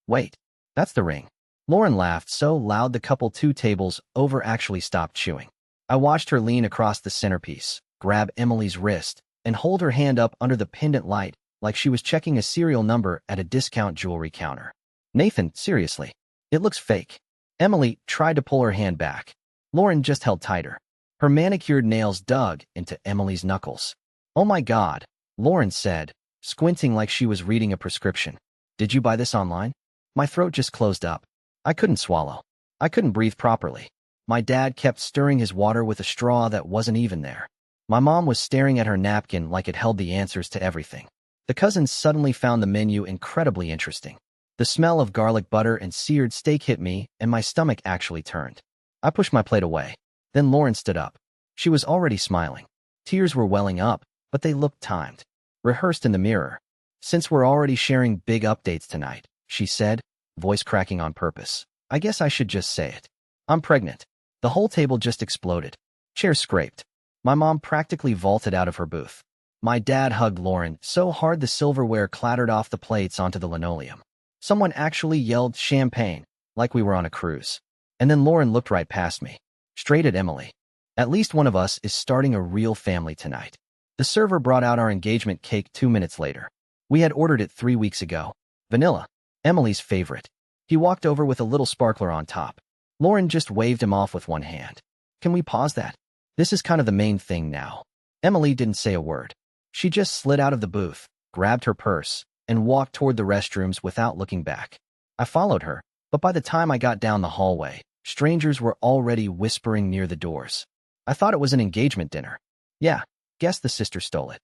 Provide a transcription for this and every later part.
Wait, that's the ring. Lauren laughed so loud the couple 2 tables over actually stopped chewing. I watched her lean across the centerpiece, grab Emily's wrist, and hold her hand up under the pendant light like she was checking a serial number at a discount jewelry counter. Nathan, seriously. It looks fake. Emily tried to pull her hand back. Lauren just held tighter. Her manicured nails dug into Emily's knuckles. Oh my God, Lauren said, squinting like she was reading a prescription. Did you buy this online? My throat just closed up. I couldn't swallow. I couldn't breathe properly. My dad kept stirring his water with a straw that wasn't even there. My mom was staring at her napkin like it held the answers to everything. The cousins suddenly found the menu incredibly interesting. The smell of garlic butter and seared steak hit me, and my stomach actually turned. I pushed my plate away. Then Lauren stood up. She was already smiling. Tears were welling up, but they looked timed. Rehearsed in the mirror. Since we're already sharing big updates tonight, she said, voice cracking on purpose. I guess I should just say it. I'm pregnant. The whole table just exploded. Chairs scraped. My mom practically vaulted out of her booth. My dad hugged Lauren so hard the silverware clattered off the plates onto the linoleum. Someone actually yelled champagne, like we were on a cruise. And then Lauren looked right past me, straight at Emily. At least one of us is starting a real family tonight. The server brought out our engagement cake 2 minutes later. We had ordered it 3 weeks ago. Vanilla. Emily's favorite. He walked over with a little sparkler on top. Lauren just waved him off with one hand. Can we pause that? This is kind of the main thing now. Emily didn't say a word. She just slid out of the booth, grabbed her purse, and walked toward the restrooms without looking back. I followed her, but by the time I got down the hallway, strangers were already whispering near the doors. I thought it was an engagement dinner. Yeah, guess the sister stole it.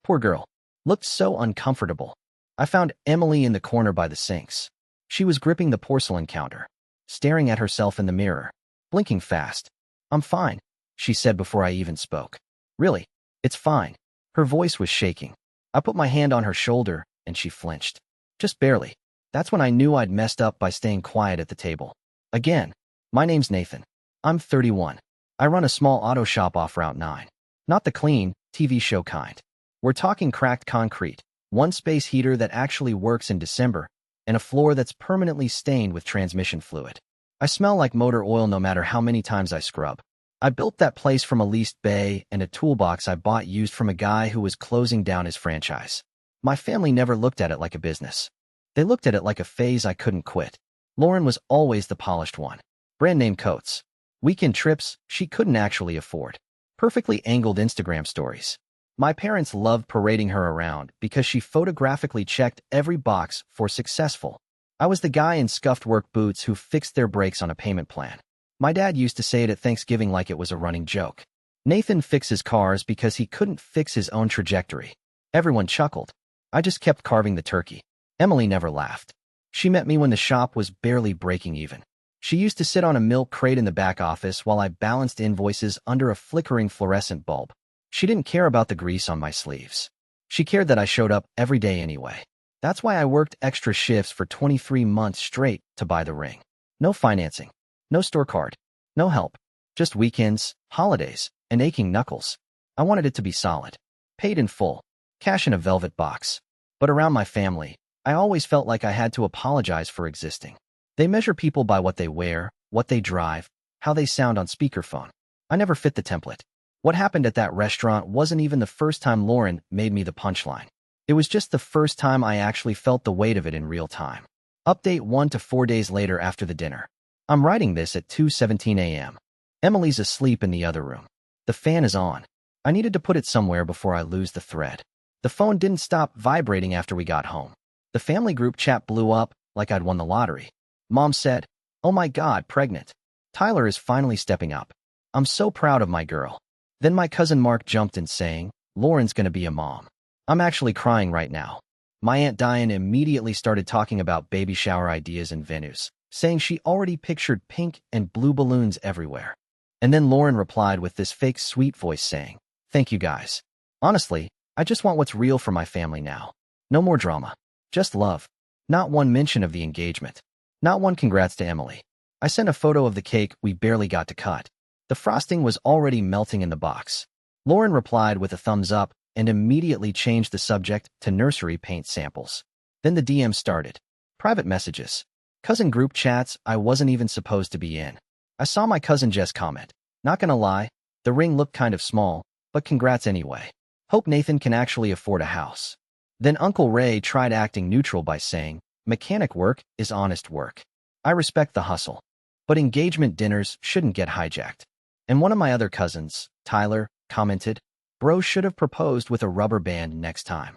Poor girl. Looked so uncomfortable. I found Emily in the corner by the sinks. She was gripping the porcelain counter, staring at herself in the mirror, blinking fast. I'm fine, she said before I even spoke. Really? It's fine. Her voice was shaking. I put my hand on her shoulder, and she flinched. Just barely. That's when I knew I'd messed up by staying quiet at the table. Again, my name's Nathan. I'm 31. I run a small auto shop off Route 9. Not the clean, TV show kind. We're talking cracked concrete, one space heater that actually works in December, and a floor that's permanently stained with transmission fluid. I smell like motor oil no matter how many times I scrub. I built that place from a leased bay and a toolbox I bought used from a guy who was closing down his franchise. My family never looked at it like a business. They looked at it like a phase I couldn't quit. Lauren was always the polished one. Brand name coats. Weekend trips she couldn't actually afford. Perfectly angled Instagram stories. My parents loved parading her around because she photographically checked every box for successful. I was the guy in scuffed work boots who fixed their brakes on a payment plan. My dad used to say it at Thanksgiving like it was a running joke. Nathan fixes cars because he couldn't fix his own trajectory. Everyone chuckled. I just kept carving the turkey. Emily never laughed. She met me when the shop was barely breaking even. She used to sit on a milk crate in the back office while I balanced invoices under a flickering fluorescent bulb. She didn't care about the grease on my sleeves. She cared that I showed up every day anyway. That's why I worked extra shifts for 23 months straight to buy the ring. No financing. No store card. No help. Just weekends, holidays, and aching knuckles. I wanted it to be solid. Paid in full. Cash in a velvet box. But around my family, I always felt like I had to apologize for existing. They measure people by what they wear, what they drive, how they sound on speakerphone. I never fit the template. What happened at that restaurant wasn't even the first time Lauren made me the punchline. It was just the first time I actually felt the weight of it in real time. Update 1 to 4 days later after the dinner. I'm writing this at 2:17 a.m. Emily's asleep in the other room. The fan is on. I needed to put it somewhere before I lose the thread. The phone didn't stop vibrating after we got home. The family group chat blew up like I'd won the lottery. Mom said, "Oh my God, pregnant. Tyler is finally stepping up. I'm so proud of my girl." Then my cousin Mark jumped in saying, "Lauren's gonna be a mom." I'm actually crying right now. My Aunt Diane immediately started talking about baby shower ideas and venues, saying she already pictured pink and blue balloons everywhere. And then Lauren replied with this fake sweet voice saying, "Thank you guys. Honestly, I just want what's real for my family now. No more drama. Just love. Not one mention of the engagement. Not one congrats to Emily." I sent a photo of the cake we barely got to cut. The frosting was already melting in the box. Lauren replied with a thumbs up and immediately changed the subject to nursery paint samples. Then the DM started. Private messages. Cousin group chats I wasn't even supposed to be in. I saw my cousin Jess comment. Not gonna lie, the ring looked kind of small, but congrats anyway. Hope Nathan can actually afford a house. Then Uncle Ray tried acting neutral by saying, mechanic work is honest work. I respect the hustle. But engagement dinners shouldn't get hijacked. And one of my other cousins, Tyler, commented, bro should have proposed with a rubber band next time.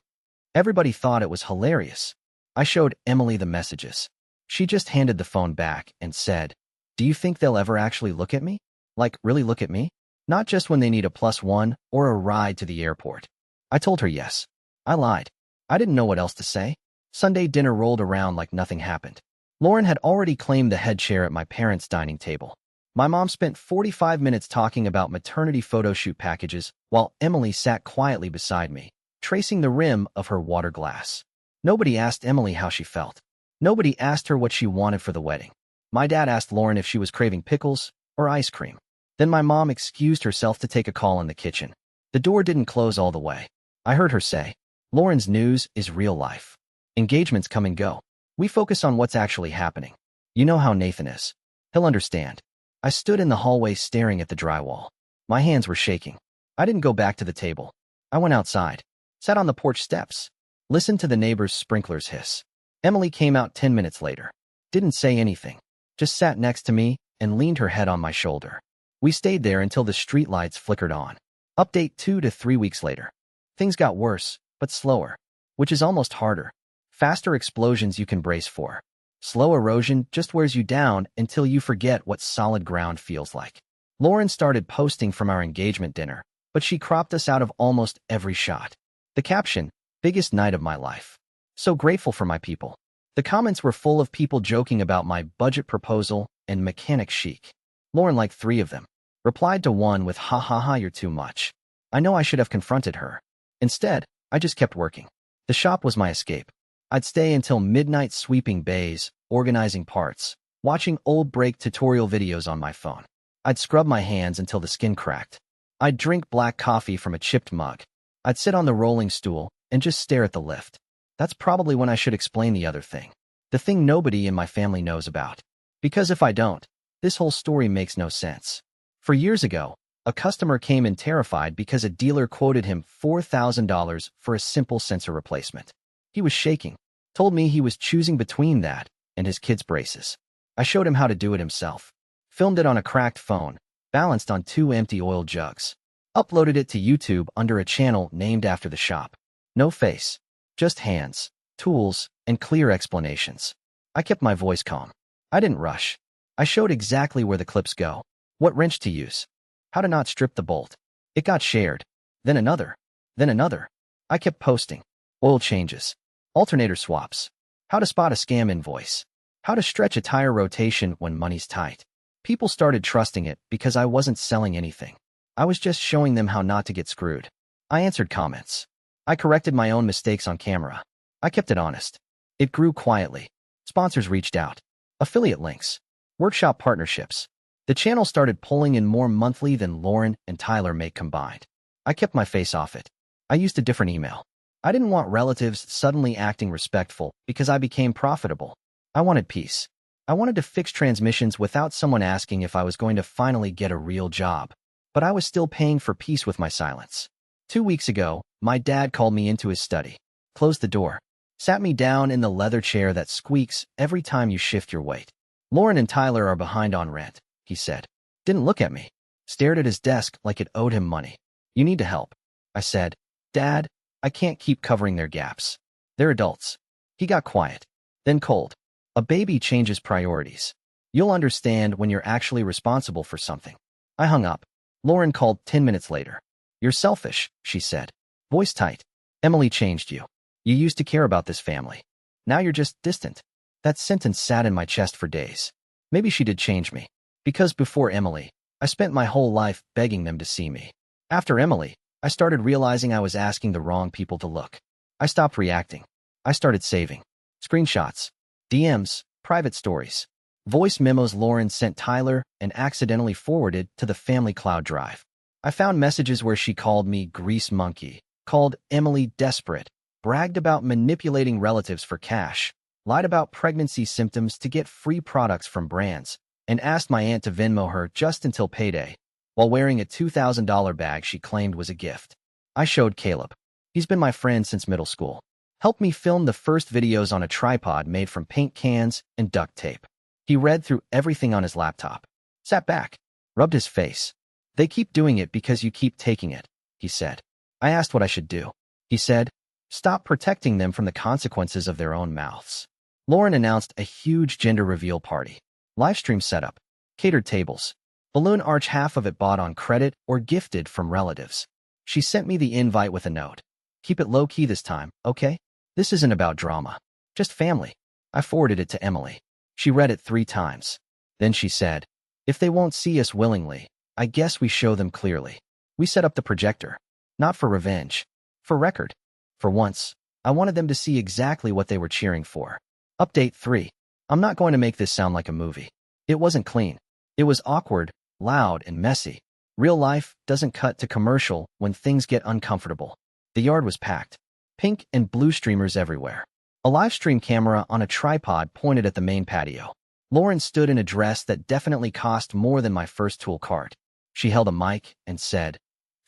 Everybody thought it was hilarious. I showed Emily the messages. She just handed the phone back and said, do you think they'll ever actually look at me? Like, really look at me? Not just when they need a +1 or a ride to the airport. I told her yes. I lied. I didn't know what else to say. Sunday dinner rolled around like nothing happened. Lauren had already claimed the head chair at my parents' dining table. My mom spent 45 minutes talking about maternity photo shoot packages while Emily sat quietly beside me, tracing the rim of her water glass. Nobody asked Emily how she felt. Nobody asked her what she wanted for the wedding. My dad asked Lauren if she was craving pickles or ice cream. Then my mom excused herself to take a call in the kitchen. The door didn't close all the way. I heard her say, Lauren's news is real life. Engagements come and go. We focus on what's actually happening. You know how Nathan is. He'll understand. I stood in the hallway staring at the drywall. My hands were shaking. I didn't go back to the table. I went outside, sat on the porch steps, listened to the neighbor's sprinklers hiss. Emily came out 10 minutes later. Didn't say anything. Just sat next to me and leaned her head on my shoulder. We stayed there until the streetlights flickered on. Update 2 to 3 weeks later. Things got worse, but slower, which is almost harder. Faster explosions you can brace for. Slow erosion just wears you down until you forget what solid ground feels like. Lauren started posting from our engagement dinner, but she cropped us out of almost every shot. The caption, biggest night of my life. So grateful for my people. The comments were full of people joking about my budget proposal and mechanic chic. Lauren liked 3 of them. Replied to one with ha ha ha you're too much. I know I should have confronted her. Instead, I just kept working. The shop was my escape. I'd stay until midnight sweeping bays, organizing parts, watching old brake tutorial videos on my phone. I'd scrub my hands until the skin cracked. I'd drink black coffee from a chipped mug. I'd sit on the rolling stool and just stare at the lift. That's probably when I should explain the other thing. The thing nobody in my family knows about. Because if I don't, this whole story makes no sense. For years ago, a customer came in terrified because a dealer quoted him $4,000 for a simple sensor replacement. He was shaking, told me he was choosing between that and his kid's braces. I showed him how to do it himself. Filmed it on a cracked phone, balanced on 2 empty oil jugs. Uploaded it to YouTube under a channel named after the shop. No face, just hands, tools, and clear explanations. I kept my voice calm. I didn't rush. I showed exactly where the clips go, what wrench to use, how to not strip the bolt. It got shared, then another, then another. I kept posting. Oil changes, alternator swaps, how to spot a scam invoice, how to stretch a tire rotation when money's tight. People started trusting it because I wasn't selling anything. I was just showing them how not to get screwed. I answered comments. I corrected my own mistakes on camera. I kept it honest. It grew quietly. Sponsors reached out. Affiliate links. Workshop partnerships. The channel started pulling in more monthly than Lauren and Tyler make combined. I kept my face off it. I used a different email. I didn't want relatives suddenly acting respectful because I became profitable. I wanted peace. I wanted to fix transmissions without someone asking if I was going to finally get a real job. But I was still paying for peace with my silence. 2 weeks ago, my dad called me into his study, closed the door, sat me down in the leather chair that squeaks every time you shift your weight. Lauren and Tyler are behind on rent, he said. Didn't look at me. Stared at his desk like it owed him money. You need to help. I said, Dad, I can't keep covering their gaps. They're adults. He got quiet, then cold. A baby changes priorities. You'll understand when you're actually responsible for something. I hung up. Lauren called 10 minutes later. You're selfish, she said. Voice tight. Emily changed you. You used to care about this family. Now you're just distant. That sentence sat in my chest for days. Maybe she did change me. Because before Emily, I spent my whole life begging them to see me. After Emily, I started realizing I was asking the wrong people to look. I stopped reacting. I started saving. Screenshots, DMs, private stories, voice memos Lauren sent Tyler and accidentally forwarded to the family cloud drive. I found messages where she called me grease monkey, called Emily desperate, bragged about manipulating relatives for cash. lied about pregnancy symptoms to get free products from brands, and asked my aunt to Venmo her just until payday, while wearing a $2,000 bag she claimed was a gift. I showed Caleb. He's been my friend since middle school. Helped me film the first videos on a tripod made from paint cans and duct tape. He read through everything on his laptop, sat back, rubbed his face. They keep doing it because you keep taking it, he said. I asked what I should do. He said, stop protecting them from the consequences of their own mouths. Lauren announced a huge gender reveal party. Livestream setup, catered tables, balloon arch, half of it bought on credit or gifted from relatives. She sent me the invite with a note. Keep it low-key this time, okay? This isn't about drama. Just family. I forwarded it to Emily. She read it 3 times. Then she said, if they won't see us willingly, I guess we show them clearly. We set up the projector. Not for revenge. For record. For once, I wanted them to see exactly what they were cheering for. Update 3. I'm not going to make this sound like a movie. It wasn't clean. It was awkward, loud, and messy. Real life doesn't cut to commercial when things get uncomfortable. The yard was packed. Pink and blue streamers everywhere. A live stream camera on a tripod pointed at the main patio. Lauren stood in a dress that definitely cost more than my first tool cart. She held a mic and said,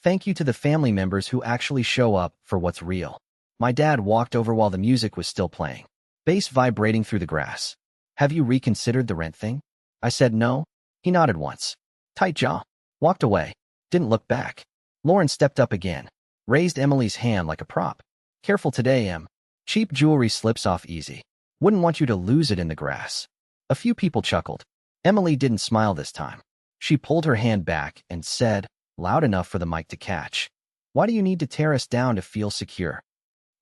thank you to the family members who actually show up for what's real. My dad walked over while the music was still playing. Bass vibrating through the grass. Have you reconsidered the rent thing? I said no. He nodded once. Tight jaw. Walked away. Didn't look back. Lauren stepped up again. Raised Emily's hand like a prop. Careful today, Em. Cheap jewelry slips off easy. Wouldn't want you to lose it in the grass. A few people chuckled. Emily didn't smile this time. She pulled her hand back and said, loud enough for the mic to catch, why do you need to tear us down to feel secure?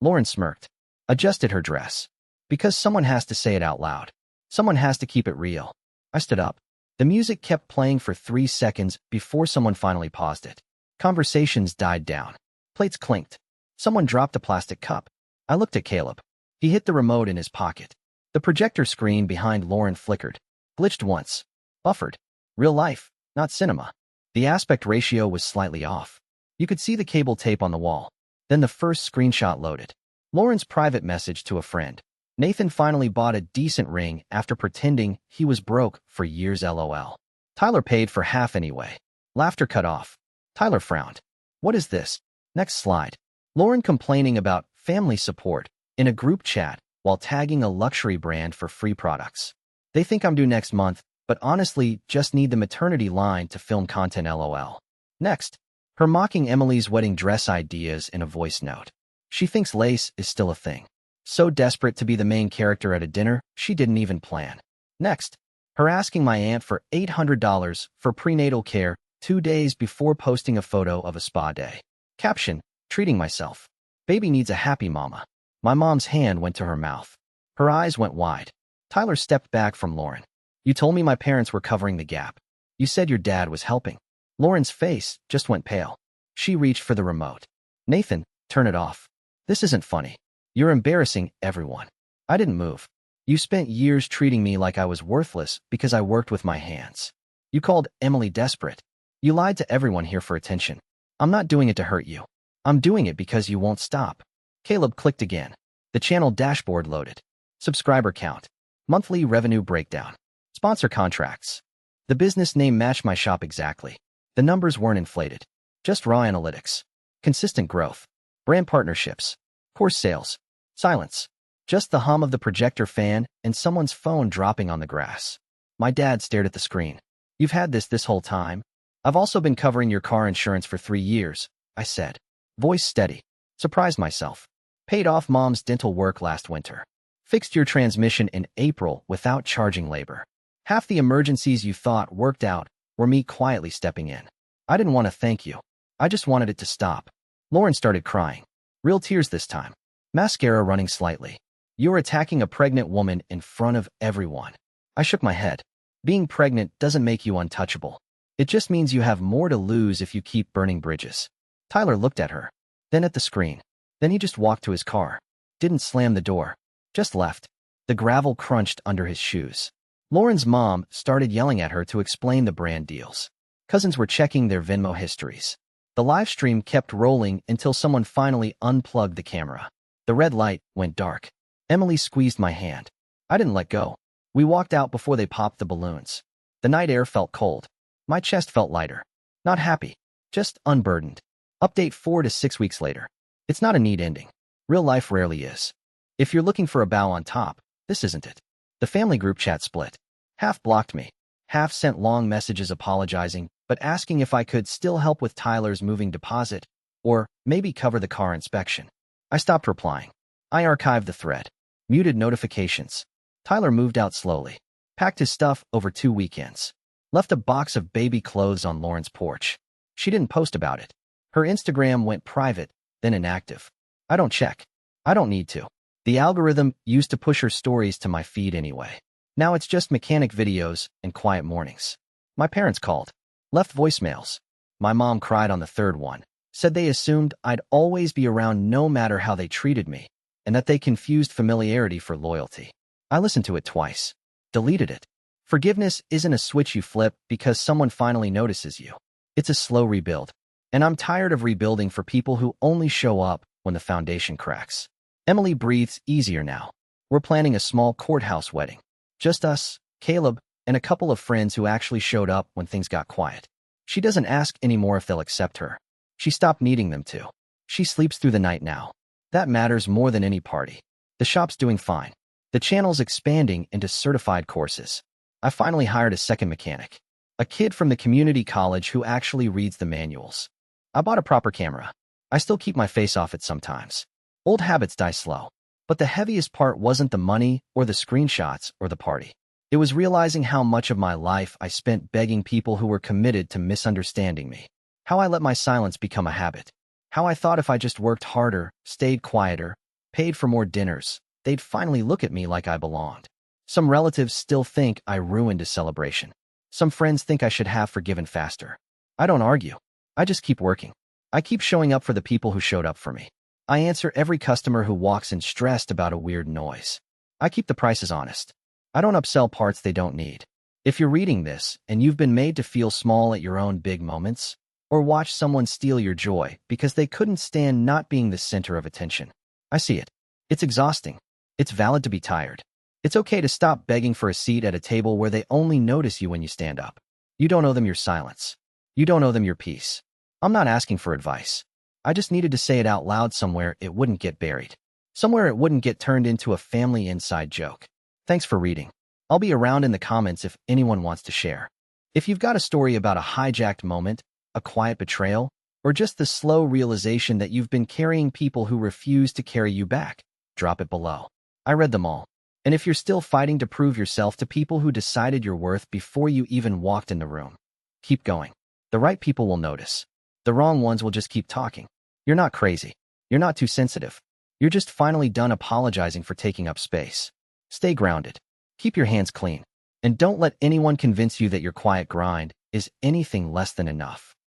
Lauren smirked. Adjusted her dress. Because someone has to say it out loud. Someone has to keep it real. I stood up. The music kept playing for 3 seconds before someone finally paused it. Conversations died down. Plates clinked. Someone dropped a plastic cup. I looked at Caleb. He hit the remote in his pocket. The projector screen behind Lauren flickered. Glitched once. Buffered. Real life, not cinema. The aspect ratio was slightly off. You could see the cable tape on the wall. Then the first screenshot loaded. Lauren's private message to a friend. Nathan finally bought a decent ring after pretending he was broke for years, LOL. Tyler paid for half anyway. Laughter cut off. Tyler frowned. What is this? Next slide. Lauren complaining about family support in a group chat while tagging a luxury brand for free products. They think I'm due next month, but honestly just need the maternity line to film content, LOL. Next, her mocking Emily's wedding dress ideas in a voice note. She thinks lace is still a thing. So desperate to be the main character at a dinner, she didn't even plan. Next, her asking my aunt for $800 for prenatal care 2 days before posting a photo of a spa day. Caption, treating myself. Baby needs a happy mama. My mom's hand went to her mouth. Her eyes went wide. Tyler stepped back from Lauren. You told me my parents were covering the gap. You said your dad was helping. Lauren's face just went pale. She reached for the remote. Nathan, turn it off. This isn't funny. You're embarrassing everyone. I didn't move. You spent years treating me like I was worthless because I worked with my hands. You called Emily desperate. You lied to everyone here for attention. I'm not doing it to hurt you. I'm doing it because you won't stop. Caleb clicked again. The channel dashboard loaded. Subscriber count. Monthly revenue breakdown. Sponsor contracts. The business name matched my shop exactly. The numbers weren't inflated. Just raw analytics. Consistent growth. Brand partnerships. Course sales. Silence. Just the hum of the projector fan and someone's phone dropping on the grass. My dad stared at the screen. You've had this whole time? I've also been covering your car insurance for 3 years, I said. Voice steady. Surprised myself. Paid off mom's dental work last winter. Fixed your transmission in April without charging labor. Half the emergencies you thought worked out were me quietly stepping in. I didn't want to thank you. I just wanted it to stop. Lauren started crying. Real tears this time. Mascara running slightly. You're attacking a pregnant woman in front of everyone. I shook my head. Being pregnant doesn't make you untouchable. It just means you have more to lose if you keep burning bridges. Tyler looked at her, then at the screen. Then he just walked to his car. Didn't slam the door. Just left. The gravel crunched under his shoes. Lauren's mom started yelling at her to explain the brand deals. Cousins were checking their Venmo histories. The live stream kept rolling until someone finally unplugged the camera. The red light went dark. Emily squeezed my hand. I didn't let go. We walked out before they popped the balloons. The night air felt cold. My chest felt lighter. Not happy, just unburdened. Update 4 to 6 weeks later. It's not a neat ending. Real life rarely is. If you're looking for a bow on top, this isn't it. The family group chat split. Half blocked me. Half sent long messages apologizing, but asking if I could still help with Tyler's moving deposit, or maybe cover the car inspection. I stopped replying. I archived the thread. Muted notifications. Tyler moved out slowly. Packed his stuff over 2 weekends. Left a box of baby clothes on Lauren's porch. She didn't post about it. Her Instagram went private, then inactive. I don't check. I don't need to. The algorithm used to push her stories to my feed anyway. Now it's just mechanic videos and quiet mornings. My parents called. Left voicemails. My mom cried on the third one. Said they assumed I'd always be around no matter how they treated me, and that they confused familiarity for loyalty. I listened to it twice. Deleted it. Forgiveness isn't a switch you flip because someone finally notices you. It's a slow rebuild. And I'm tired of rebuilding for people who only show up when the foundation cracks. Emily breathes easier now. We're planning a small courthouse wedding. Just us, Caleb, and a couple of friends who actually showed up when things got quiet. She doesn't ask anymore if they'll accept her. She stopped needing them to. She sleeps through the night now. That matters more than any party. The shop's doing fine. The channel's expanding into certified courses. I finally hired a second mechanic. A kid from the community college who actually reads the manuals. I bought a proper camera. I still keep my face off it sometimes. Old habits die slow. But the heaviest part wasn't the money or the screenshots or the party. It was realizing how much of my life I spent begging people who were committed to misunderstanding me. How I let my silence become a habit. How I thought if I just worked harder, stayed quieter, paid for more dinners, they'd finally look at me like I belonged. Some relatives still think I ruined a celebration. Some friends think I should have forgiven faster. I don't argue. I just keep working. I keep showing up for the people who showed up for me. I answer every customer who walks in stressed about a weird noise. I keep the prices honest. I don't upsell parts they don't need. If you're reading this and you've been made to feel small at your own big moments, or watch someone steal your joy because they couldn't stand not being the center of attention, I see it. It's exhausting. It's valid to be tired. It's okay to stop begging for a seat at a table where they only notice you when you stand up. You don't owe them your silence. You don't owe them your peace. I'm not asking for advice. I just needed to say it out loud somewhere it wouldn't get buried. Somewhere it wouldn't get turned into a family inside joke. Thanks for reading. I'll be around in the comments if anyone wants to share. If you've got a story about a hijacked moment, a quiet betrayal, or just the slow realization that you've been carrying people who refuse to carry you back, drop it below. I read them all. And if you're still fighting to prove yourself to people who decided your worth before you even walked in the room, keep going. The right people will notice. The wrong ones will just keep talking. You're not crazy. You're not too sensitive. You're just finally done apologizing for taking up space. Stay grounded. Keep your hands clean. And don't let anyone convince you that your quiet grind is anything less than enough.